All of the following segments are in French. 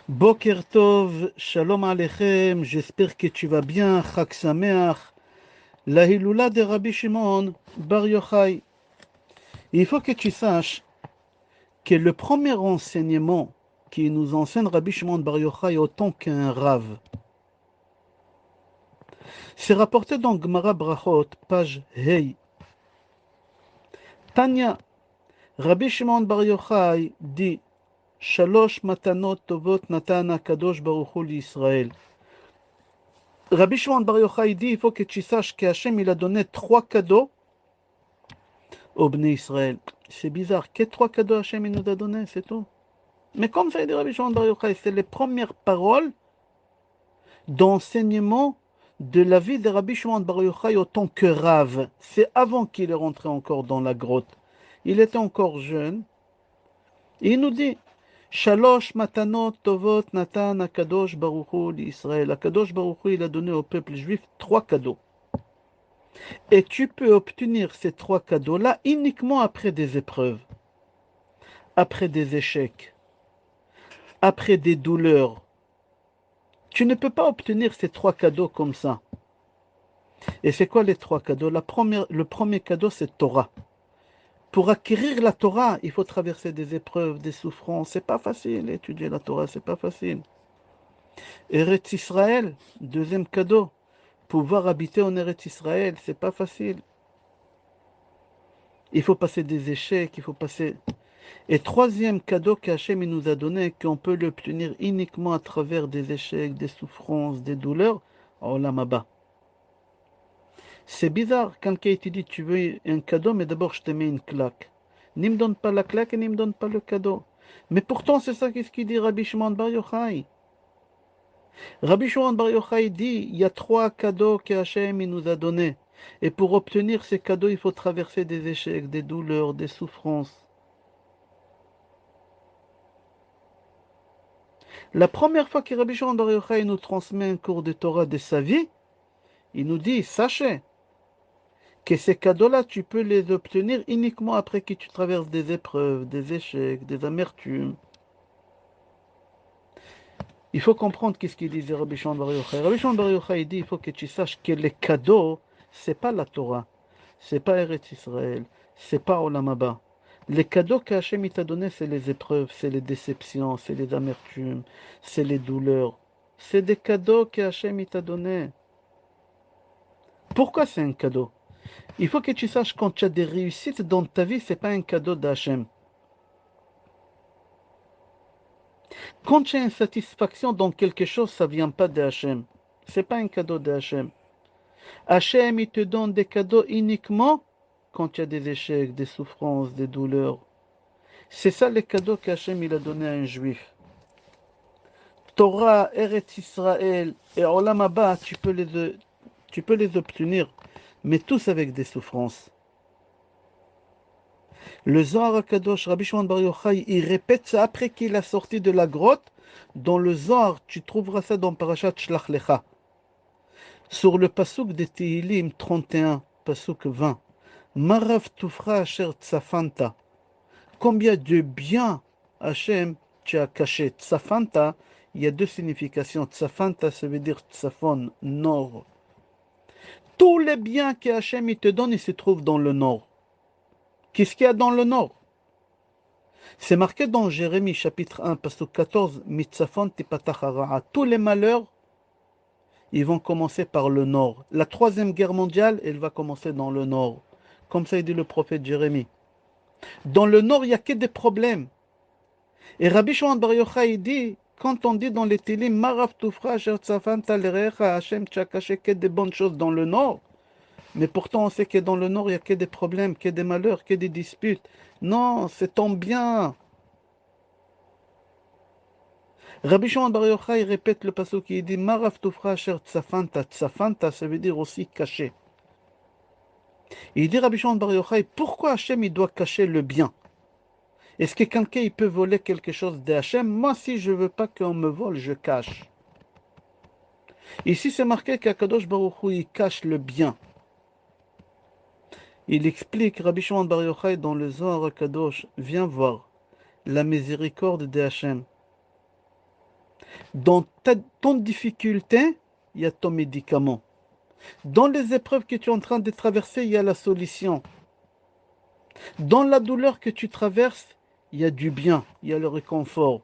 Boker Tov, Shalom Aleichem, j'espère que tu vas bien, Chag Sameach, la Hiloula de Rabbi Shimon Bar Yochai. Il faut que tu saches que le premier enseignement qui nous enseigne Rabbi Shimon Bar Yochai autant qu'un Rav, c'est rapporté dans Gemara Brachot, page Hey. Tanya, Rabbi Shimon Bar Yochai dit Shalosh matanot tovot natan Kadosh Baruch Hu l'Israël. Rabbi Shimon Bar Yochai dit il faut que tu saches qu'Hachem il a donné 3 cadeaux au Bnei Israël. C'est bizarre, que 3 cadeaux Hachem il nous a donné, c'est tout. Mais comme ça il dit Rabbi Shimon Bar Yochai, c'est les premières paroles d'enseignement de la vie de Rabbi Shimon Bar Yochai autant que Rav. C'est avant qu'il est rentré encore dans la grotte. Il était encore jeune. Et il nous dit Shalosh matanot tovot natan akadosh baruch hu l'Israël. Akadosh baruch hu il a donné au peuple juif 3 cadeaux. Et tu peux obtenir ces 3 cadeaux-là uniquement après des épreuves, après des échecs, après des douleurs. Tu ne peux pas obtenir ces 3 cadeaux comme ça. Et c'est quoi les 3 cadeaux? Le premier cadeau, c'est Torah. Pour acquérir la Torah, il faut traverser des épreuves, des souffrances. C'est pas facile, étudier la Torah, c'est pas facile. Eretz Israël, deuxième cadeau. Pouvoir habiter en Eretz Israël, c'est pas facile. Il faut passer des échecs, il faut passer... Et troisième cadeau qu'Hachem nous a donné, qu'on peut l'obtenir uniquement à travers des échecs, des souffrances, des douleurs, Olam Haba. C'est bizarre, quelqu'un te dit tu veux un cadeau, mais d'abord je te mets une claque. Ni me donne pas la claque et ni me donne pas le cadeau. Mais pourtant c'est ça qu'est-ce qu'il dit Rabbi Shimon Bar Yochai. Rabbi Shimon Bar Yochai dit, il y a 3 cadeaux qu'Hachem nous a donnés. Et pour obtenir ces cadeaux, il faut traverser des échecs, des douleurs, des souffrances. La première fois que Rabbi Shimon Bar Yochai nous transmet un cours de Torah de sa vie, il nous dit, sachez que ces cadeaux-là, tu peux les obtenir uniquement après que tu traverses des épreuves, des échecs, des amertumes. Il faut comprendre qu'est-ce qu'il disait Rabbi Shimon Bar Yochai. Rabbi Shimon Bar Yochai dit, il faut que tu saches que les cadeaux, c'est pas la Torah, c'est pas Eretz Israël, c'est pas Olam Haba. Les cadeaux qu'Hachem t'a donnés, c'est les épreuves, c'est les déceptions, c'est les amertumes, c'est les douleurs. C'est des cadeaux qu'Hachem t'a donnés. Pourquoi c'est un cadeau? Il faut que tu saches quand tu as des réussites dans ta vie, c'est pas un cadeau d'Hachem. Quand tu as une satisfaction dans quelque chose, ça vient pas de Hachem. C'est pas un cadeau de Hachem. Hachem, il te donne des cadeaux uniquement quand tu as des échecs, des souffrances, des douleurs. C'est ça les cadeaux qu'Hachem il a donné à un juif. Torah, Eretz Israël et Olam Haba, tu peux les obtenir, mais tous avec des souffrances. Le Zohar HaKadosh, Rabbi Shimon Bar Yochai, il répète ça après qu'il a sorti de la grotte. Dans le Zohar, tu trouveras ça dans Parashat Shlach Lecha. Sur le pasuk de Tehillim 31, pasuk 20. Marav tufra asher tsafanta. Combien de bien Hachem tu as caché. Tsafanta, il y a 2 significations. Tsafanta, ça veut dire tsafon, nord. Tous les biens que Hachem il te donne, ils se trouvent dans le nord. Qu'est-ce qu'il y a dans le nord? C'est marqué dans Jérémie chapitre 1, pasuk 14, Mitzafon tipatach hara'a. Tous les malheurs, ils vont commencer par le nord. La troisième guerre mondiale, elle va commencer dans le nord. Comme ça, il dit le prophète Jérémie. Dans le nord, il n'y a que des problèmes. Et Rabbi Shimon Bar Yochai dit, quand on dit dans les Télim, Marav Tufra, Shertzafan, Talerecha, Hachem, tu as caché que des bonnes choses dans le nord. Mais pourtant, on sait que dans le nord, il n'y a que des problèmes, que des malheurs, que des disputes. Non, c'est ton bien. Rabbi Shimon Bar Yochai répète le passage qui dit Marav Tufra Asher Tsafanta. Tsafanta, ça veut dire aussi caché. Il dit Rabbi Shimon Bar Yochai, pourquoi Hachem il doit cacher le bien? Est-ce que quelqu'un il peut voler quelque chose de Hachem? Moi, si je ne veux pas qu'on me vole, je cache. Ici, c'est marqué qu'Akadosh Baruch Hu, il cache le bien. Il explique, Rabbi Shimon Bar Yochai, dans le Zohar HaKadosh, viens voir la miséricorde de Hachem. Dans ton difficulté, il y a ton médicament. Dans les épreuves que tu es en train de traverser, il y a la solution. Dans la douleur que tu traverses, il y a du bien, il y a le réconfort.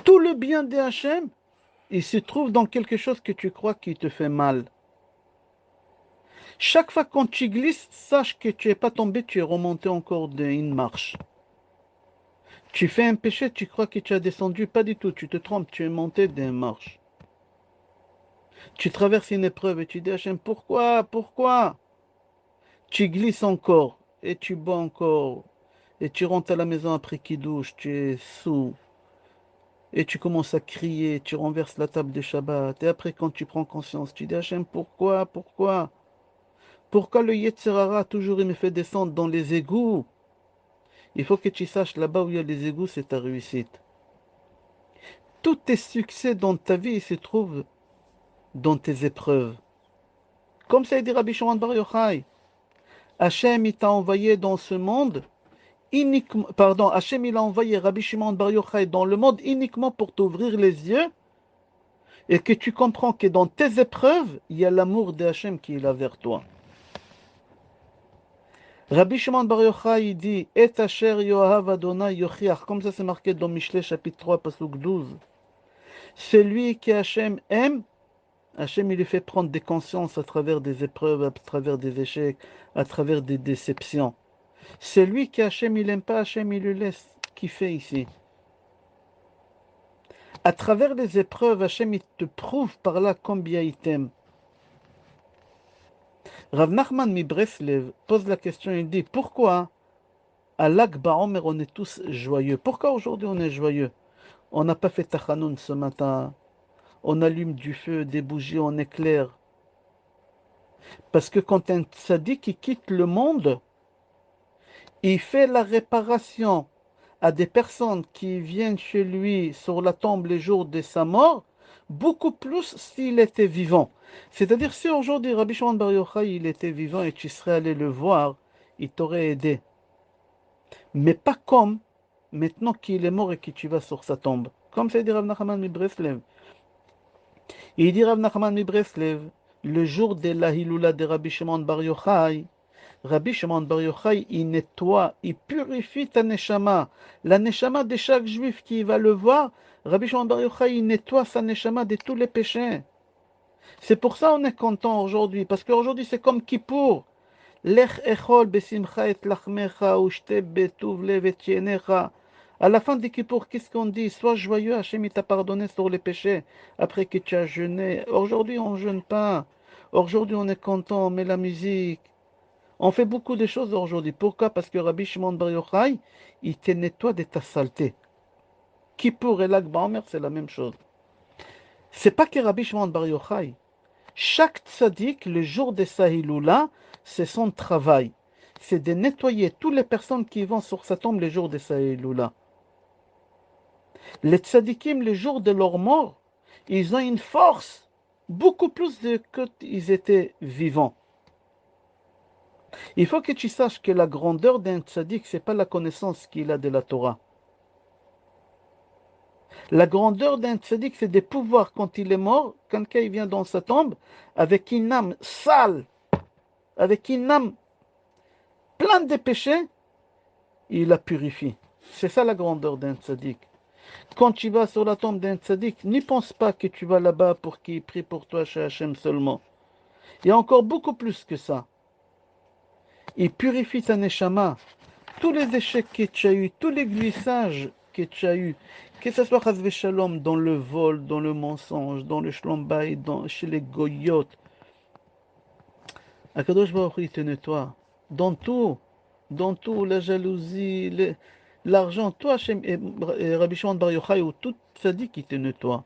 Tout le bien des Hachem, il se trouve dans quelque chose que tu crois qui te fait mal. Chaque fois quand tu glisses, sache que tu n'es pas tombé, tu es remonté encore d'une marche. Tu fais un péché, tu crois que tu as descendu, pas du tout, tu te trompes, tu es monté d'une marche. Tu traverses une épreuve et tu dis Hachem, pourquoi? Tu glisses encore et tu bois encore et tu rentres à la maison après qu'il douche, tu es sous et tu commences à crier, tu renverses la table de Shabbat et après quand tu prends conscience, tu dis Hachem, pourquoi? Pourquoi le Yetzer Hara toujours il me fait descendre dans les égouts? Il faut que tu saches là-bas où il y a les égouts, c'est ta réussite. Tous tes succès dans ta vie se trouvent dans tes épreuves. Comme ça dit Rabbi Shimon Bar Yochai, Hachem il t'a envoyé dans ce monde uniquement, Hachem il a envoyé Rabbi Shimon Bar Yochai dans le monde uniquement pour t'ouvrir les yeux et que tu comprends que dans tes épreuves, il y a l'amour de Hachem qui est là vers toi. Rabbi Shimon Bar Yochai il dit Et Asher Yoahav Adonai Yochiach, comme ça c'est marqué dans Mishlei chapitre 3, pasuk 12. Celui que Hachem aime, Hachem il lui fait prendre des consciences à travers des épreuves, à travers des échecs, à travers des déceptions. Celui que Hachem il n'aime pas, Hachem il le laisse kiffer ici. À travers les épreuves, Hachem il te prouve par là combien il t'aime. Rav Nachman mi Breslev pose la question, il dit pourquoi à Lag BaOmer on est tous joyeux? Pourquoi aujourd'hui on est joyeux? On n'a pas fait Tachanoun ce matin, on allume du feu, des bougies, on éclaire. Parce que quand un tzaddik qui quitte le monde, il fait la réparation à des personnes qui viennent chez lui sur la tombe les jours de sa mort, beaucoup plus s'il était vivant. C'est-à-dire si aujourd'hui Rabbi Shimon Bar Yochai il était vivant et tu serais allé le voir, il t'aurait aidé. Mais pas comme maintenant qu'il est mort et que tu vas sur sa tombe. Comme ça dit Rav Nachman mi Breslev. Il dit Rav Nachman mi Breslev, le jour de la Hiloula de Rabbi Shimon Bar Yochai, Rabbi Shimon Bar Yochai, il nettoie, il purifie ta neshama. La neshama de chaque juif qui va le voir, Rabbi Shimon Bar Yochai, il nettoie sa neshama de tous les péchés. C'est pour ça qu'on est content aujourd'hui, parce qu'aujourd'hui c'est comme Kippour. Lech echol besimcha et lachmecha, ushte betuv lev et yenecha. À la fin du Kippour, qu'est-ce qu'on dit? Sois joyeux, Hachem il t'a pardonné sur les péchés, après que tu as jeûné. Aujourd'hui on ne jeûne pas. Aujourd'hui on est content, on met la musique. On fait beaucoup de choses aujourd'hui. Pourquoi? Parce que Rabbi Shimon Bar Yochai, il te nettoie de ta saleté. Kippour et Lag BaOmer, c'est la même chose. C'est pas que Rabbi Shimon Bar Yochai. Chaque tzaddik, le jour de sa Hiloula, c'est son travail. C'est de nettoyer toutes les personnes qui vont sur sa tombe les jours de sa Hiloula. Les tzaddikim, le jour de leur mort, ils ont une force beaucoup plus que qu'ils étaient vivants. Il faut que tu saches que la grandeur d'un tzaddik, ce n'est pas la connaissance qu'il a de la Torah. La grandeur d'un tzaddik, c'est de pouvoir, quand il est mort, quelqu'un vient dans sa tombe, avec une âme sale, avec une âme pleine de péchés, il la purifie. C'est ça la grandeur d'un tzaddik. Quand tu vas sur la tombe d'un tzaddik, n'y pense pas que tu vas là-bas pour qu'il prie pour toi chez Hachem seulement. Il y a encore beaucoup plus que ça. Il purifie ta neshama. Tous les échecs que tu as eus, tous les glissages que tu as eus, que ce soit Chazve Shalom dans le vol, dans le mensonge, dans le shlombaï, chez les goyotes, Akadosh Baruch Hu, il te nettoie. Dans tout, la jalousie, l'argent, toi, Hachem, et Rabbi Shimon Bar Yochai, ou tout ça dit qu'il te nettoie.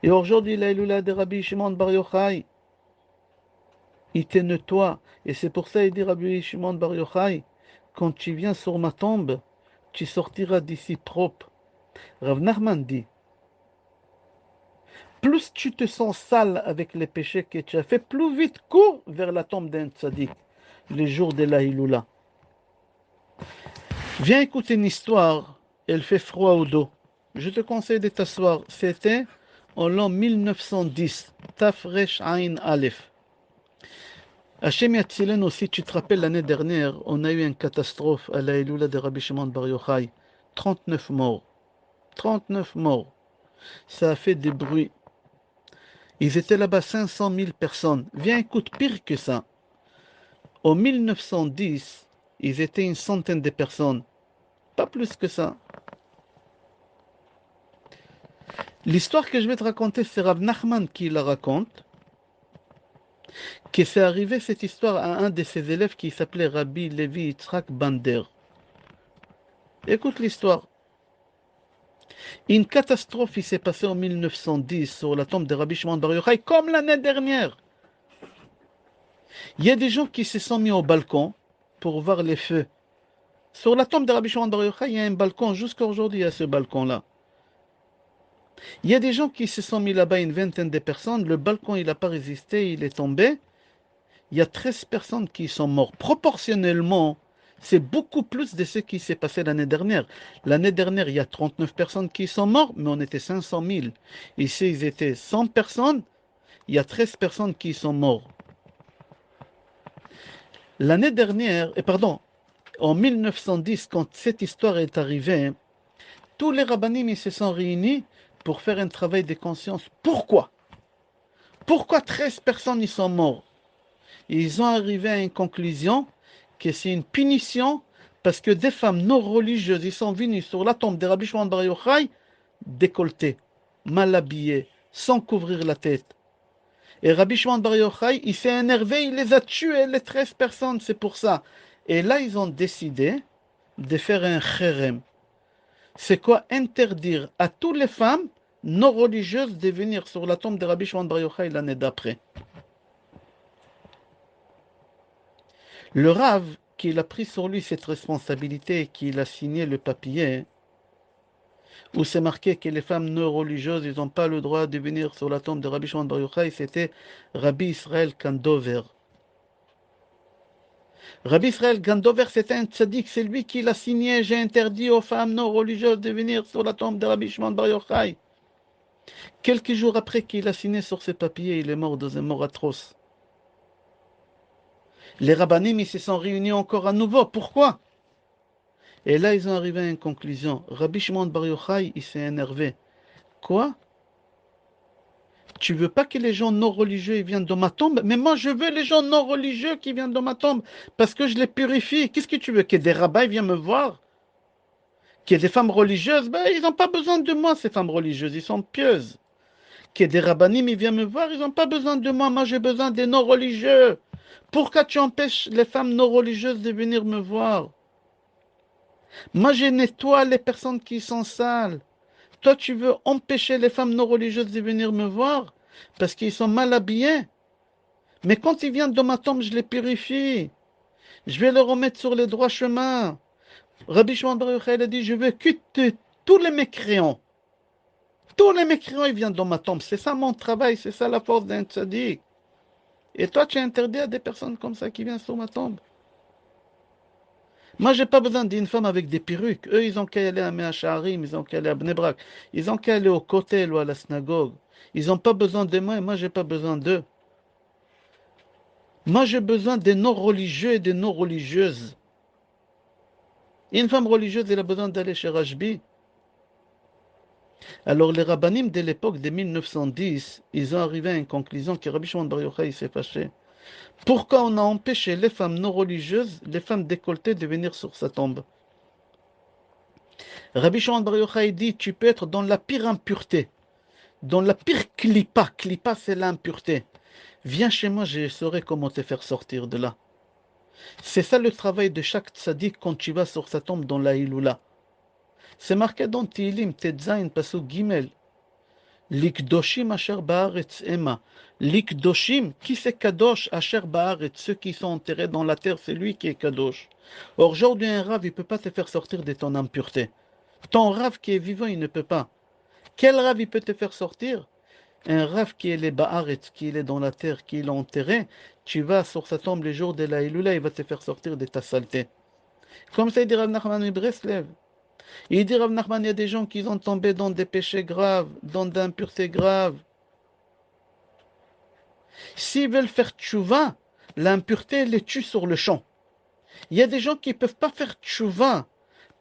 Et aujourd'hui, la Iloula de Rabbi Shimon Bar Yochai, il te nettoie. Et c'est pour ça, il dit Rabbi Shimon Bar Yochai, quand tu viens sur ma tombe, tu sortiras d'ici propre. Rav Nachman dit, plus tu te sens sale avec les péchés que tu as fait, plus vite cours vers la tombe d'un tzaddik, les jours de la Hiloula. Viens écouter une histoire, elle fait froid au dos. Je te conseille de t'asseoir. C'était en l'an 1910. Tafresh Ain Aleph. Hachem Yatzilenu aussi, tu te rappelles, l'année dernière, on a eu une catastrophe à la Eloula de Rabbi Shimon Bar Yochai. 39 morts. 39 morts. Ça a fait des bruits. Ils étaient là-bas 500 000 personnes. Viens, écoute, pire que ça. En 1910, ils étaient une centaine de personnes. Pas plus que ça. L'histoire que je vais te raconter, c'est Rav Nachman qui la raconte. Que c'est arrivé cette histoire à un de ses élèves qui s'appelait Rabbi Levi Yitzhak Bander. Écoute l'histoire. Une catastrophe qui s'est passée en 1910 sur la tombe de Rabbi Shimon Bar Yochai, comme l'année dernière. Il y a des gens qui se sont mis au balcon pour voir les feux. Sur la tombe de Rabbi Shimon Bar Yochai, il y a un balcon, jusqu'à aujourd'hui, il y a ce balcon-là. Il y a des gens qui se sont mis là-bas, une vingtaine de personnes, le balcon, il n'a pas résisté, il est tombé. Il y a 13 personnes qui sont mortes. Proportionnellement, c'est beaucoup plus de ce qui s'est passé l'année dernière. L'année dernière, il y a 39 personnes qui sont mortes, mais on était 500 000. Ici, ils étaient 100 personnes, il y a 13 personnes qui sont mortes. L'année dernière, en 1910, quand cette histoire est arrivée, tous les rabbinim ils se sont réunis pour faire un travail de conscience. Pourquoi? Pourquoi 13 personnes y sont mortes? Ils ont arrivé à une conclusion que c'est une punition parce que des femmes non religieuses ils sont venues sur la tombe de Rabbi Shimon Bar Yochai décolletées, mal habillées, sans couvrir la tête. Et Rabbi Shimon Bar Yochai, il s'est énervé, il les a tués, les 13 personnes, c'est pour ça. Et là, ils ont décidé de faire un kherem. C'est quoi? Interdire à toutes les femmes non religieuses de venir sur la tombe de Rabbi Shimon Bar Yochai l'année d'après. Le Rav, qu'il a pris sur lui cette responsabilité, qu'il a signé le papier, où c'est marqué que les femmes non religieuses, ils n'ont pas le droit de venir sur la tombe de Rabbi Shimon Bar Yochai, c'était Rabbi Israël Kandover. Rabbi Israël Gandover, c'était un tzaddik, c'est lui qui l'a signé. J'ai interdit aux femmes non religieuses de venir sur la tombe de Rabbi Shimon Bar Yochai. Quelques jours après qu'il a signé sur ce papier, il est mort dans une mort atroce. Les rabbanim, ils se sont réunis encore à nouveau. Pourquoi? Et là, ils ont arrivé à une conclusion. Rabbi Shimon Bar Yochai, il s'est énervé. Quoi? Tu veux pas que les gens non religieux ils viennent dans ma tombe? Mais moi, je veux les gens non religieux qui viennent dans ma tombe parce que je les purifie. Qu'est-ce que tu veux? Que des rabbins viennent me voir? Qu'il y ait des femmes religieuses, ben, ils n'ont pas besoin de moi, ces femmes religieuses, ils sont pieuses. Qu'il y ait des rabbinim, ils viennent me voir, ils n'ont pas besoin de moi, moi j'ai besoin des non-religieux. Pourquoi tu empêches les femmes non-religieuses de venir me voir? Moi je nettoie les personnes qui sont sales. Toi tu veux empêcher les femmes non-religieuses de venir me voir parce qu'ils sont mal habillés. Mais quand ils viennent dans ma tombe, je les purifie. Je vais les remettre sur les droits chemins. Rabbi Shimon Bar Yochai a dit, je veux quitter tous les mécréants. Tous les mécréants, ils viennent dans ma tombe. C'est ça mon travail, c'est ça la force d'un tzaddik. Et toi, tu es interdit à des personnes comme ça qui viennent sur ma tombe. Moi, j'ai pas besoin d'une femme avec des perruques. Eux, ils ont qu'à aller à Mea Sha'arim, ils ont qu'à aller à Bnei Brak. Ils ont qu'à aller au Kotel ou à la synagogue. Ils n'ont pas besoin de moi et moi, j'ai pas besoin d'eux. Moi, j'ai besoin des non-religieux et des non-religieuses. Une femme religieuse, elle a besoin d'aller chez Rajbi. Alors les rabbinim de l'époque de 1910, ils ont arrivé à une conclusion que Rabbi Shimon Bar Yochai s'est fâché. Pourquoi on a empêché les femmes non religieuses, les femmes décolletées de venir sur sa tombe? Rabbi Shimon Bar Yochai dit, tu peux être dans la pire impureté, dans la pire klipa. Klipa, c'est l'impureté. Viens chez moi, je saurai comment te faire sortir de là. C'est ça le travail de chaque tzaddik quand tu vas sur sa tombe dans la Iloula. C'est marqué dans Tihilim, Tetzain, Pasuk Gimel. L'ikdoshim asher baaretz ema. L'ikdoshim, qui c'est kadosh asher baaretz? Ceux qui sont enterrés dans la terre, c'est lui qui est kadosh. Or, aujourd'hui, un rave, il ne peut pas te faire sortir de ton impureté. Ton rave qui est vivant, il ne peut pas. Quel rave il peut te faire sortir? Un rave qui est les baaretz, qui est dans la terre, qui est enterré, tu vas sur sa tombe les jours de la Iloula, il va te faire sortir de ta saleté. Comme ça, il dit Rav Nachman de Breslev. Il dit Rav Nachman, il y a des gens qui sont tombés dans des péchés graves, dans des impuretés graves. S'ils veulent faire tchouva, l'impureté les tue sur le champ. Il y a des gens qui ne peuvent pas faire tchouva.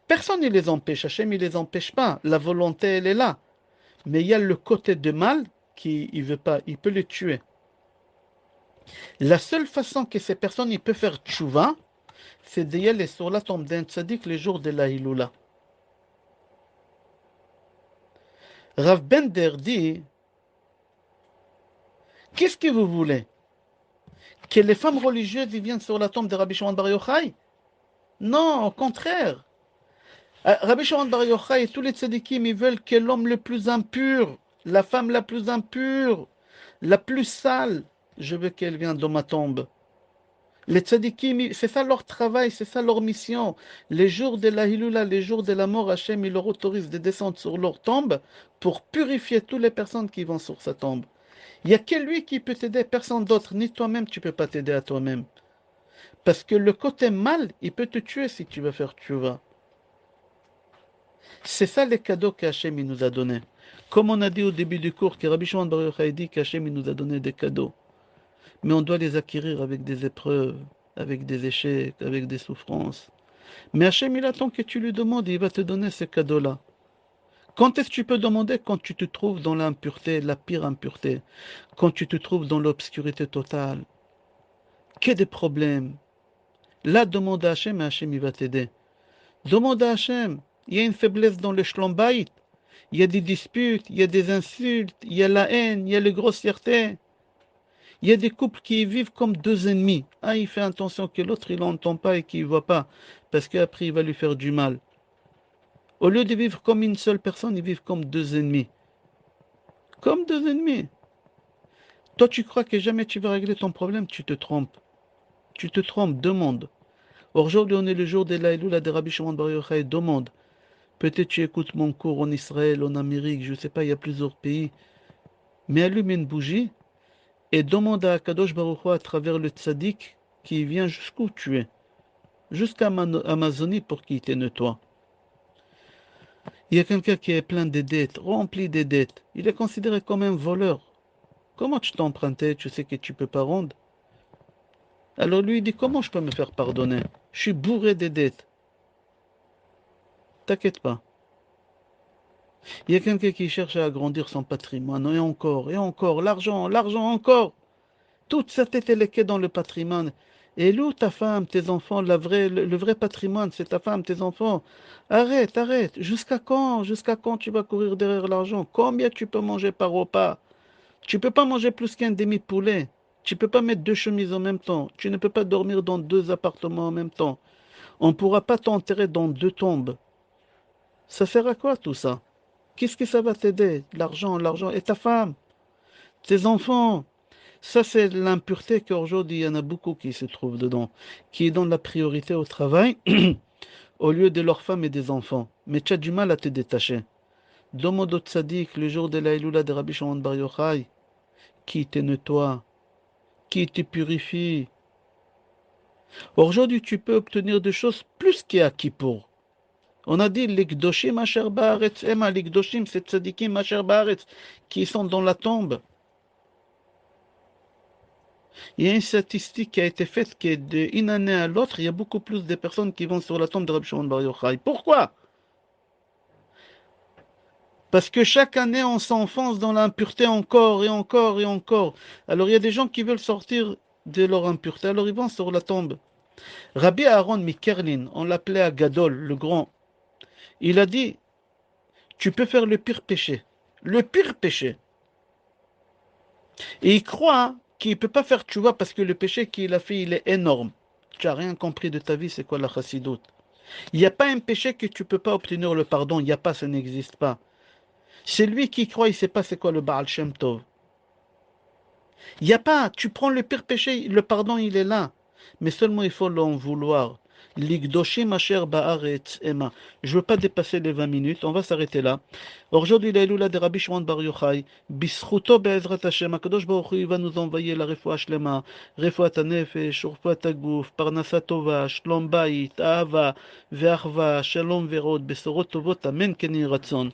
Personne ne les empêche, Hachem ne les empêche pas. La volonté, elle est là. Mais il y a le côté de mal qui ne veut pas, il peut les tuer. La seule façon que ces personnes peuvent faire tchouva, c'est d'y aller sur la tombe d'un tzaddik les jours de la Hiloula. Rav Bender dit, qu'est-ce que vous voulez? Que les femmes religieuses viennent sur la tombe de Rabbi Shimon Bar Yochai? Non, au contraire. Rabbi Shimon Bar Yochai et tous les tzaddikim, ils veulent que l'homme le plus impur, la femme la plus impure, la plus sale, je veux qu'elle vienne dans ma tombe. Les tzaddikim, c'est ça leur travail, c'est ça leur mission. Les jours de la Hiloula, les jours de la mort, Hachem, il leur autorise de descendre sur leur tombe pour purifier toutes les personnes qui vont sur sa tombe. Il n'y a que lui qui peut t'aider, personne d'autre, ni toi-même, tu ne peux pas t'aider à toi-même. Parce que le côté mal, il peut te tuer si tu vas faire tchouva. C'est ça les cadeaux qu'Hachem nous a donnés. Comme on a dit au début du cours, que Rabbi Shimon Bar Yochai dit qu'Hachem nous a donné des cadeaux. Mais on doit les acquérir avec des épreuves, avec des échecs, avec des souffrances. Mais Hachem, il attend que tu lui demandes, il va te donner ces cadeaux-là. Quand est-ce que tu peux demander? Quand tu te trouves dans l'impureté, la pire impureté. Quand tu te trouves dans l'obscurité totale. Qu'il y ait des problèmes. Là, demande à Hachem et Hachem, il va t'aider. Demande à Hachem. Il y a une faiblesse dans le shlom bayit. Il y a des disputes, il y a des insultes, il y a la haine, il y a les grossièretés. Il y a des couples qui vivent comme deux ennemis. Ah, il fait attention que l'autre, il n'entend pas et qu'il ne voit pas. Parce qu'après, il va lui faire du mal. Au lieu de vivre comme une seule personne, ils vivent comme deux ennemis. Comme deux ennemis. Toi, tu crois que jamais tu vas régler ton problème, tu te trompes. Tu te trompes, demande. Aujourd'hui, on est le jour de la Hiloula de Rabbi Shimon Bar Yochai, demande. Peut-être tu écoutes mon cours en Israël, en Amérique, je ne sais pas, il y a plusieurs pays. Mais allume une bougie et demande à Kadosh Baruch Hu à travers le tzaddik qui vient jusqu'où tu es. Jusqu'à Amazonie pour qu'il te nettoie. Il y a quelqu'un qui est plein de dettes, rempli de dettes. Il est considéré comme un voleur. Comment tu t'es emprunté, tu sais que tu ne peux pas rendre? Alors lui il dit, comment je peux me faire pardonner? Je suis bourré de dettes. T'inquiète pas. Il y a quelqu'un qui cherche à agrandir son patrimoine, et encore, l'argent, l'argent encore. Toute sa tête elle est que dans le patrimoine. Et où ta femme, tes enfants, le vrai patrimoine, c'est ta femme, tes enfants. Arrête, arrête. Jusqu'à quand? Jusqu'à quand tu vas courir derrière l'argent? Combien tu peux manger par repas? Tu ne peux pas manger plus qu'un demi-poulet. Tu ne peux pas mettre deux chemises en même temps. Tu ne peux pas dormir dans deux appartements en même temps. On ne pourra pas t'enterrer dans deux tombes. Ça sert à quoi tout ça? Qu'est-ce que ça va t'aider? L'argent, l'argent. Et ta femme? Tes enfants? Ça, c'est l'impureté qu'aujourd'hui, il y en a beaucoup qui se trouvent dedans, qui donnent la priorité au travail au lieu de leurs femmes et des enfants. Mais tu as du mal à te détacher. Demande au tzaddik, le jour de la Hiloula de Rabbi Shimon Bar Yochai, qui te nettoie, qui te purifie. Aujourd'hui, tu peux obtenir des choses plus qu'à Kippour. On a dit, les Gdoshim Asher Baaretz, Emma, les Gdoshim, c'est tzaddikim Asher Baaretz, qui sont dans la tombe. Il y a une statistique qui a été faite que d'une année à l'autre, il y a beaucoup plus de personnes qui vont sur la tombe de Rabbi Shimon Bar Yochai. Pourquoi? Parce que chaque année, on s'enfonce dans l'impureté encore et encore et encore. Alors il y a des gens qui veulent sortir de leur impureté, alors ils vont sur la tombe. Rabbi Aaron Mikerlin, on l'appelait Agadol, le grand, il a dit, tu peux faire le pire péché. Le pire péché. Et il croit qu'il ne peut pas faire tchouva parce que le péché qu'il a fait, il est énorme. Tu n'as rien compris de ta vie, c'est quoi la chassidoute? Il n'y a pas un péché que tu ne peux pas obtenir le pardon. Il n'y a pas, ça n'existe pas. C'est lui qui croit, il ne sait pas c'est quoi le Baal Shem Tov. Il n'y a pas, tu prends le pire péché, le pardon il est là. Mais seulement il faut l'en vouloir. Ligdoshim asher ba'aretz ema. Je ne veux pas dépasser les 20 minutes, on va s'arrêter là. Aujourd'hui, la Eloula de Rabbi Shimon Bar Yochai, Bischuto be'ezrat Hashem, Akadosh Baruch Hu, il va nous envoyer la refoua shlema, refoua tanefesh, refoua tagouf, parnasa tova, shlom bayit, ahava, ve'achva, shalom ve'rod, besorot tovot, amen, ken yiratzon.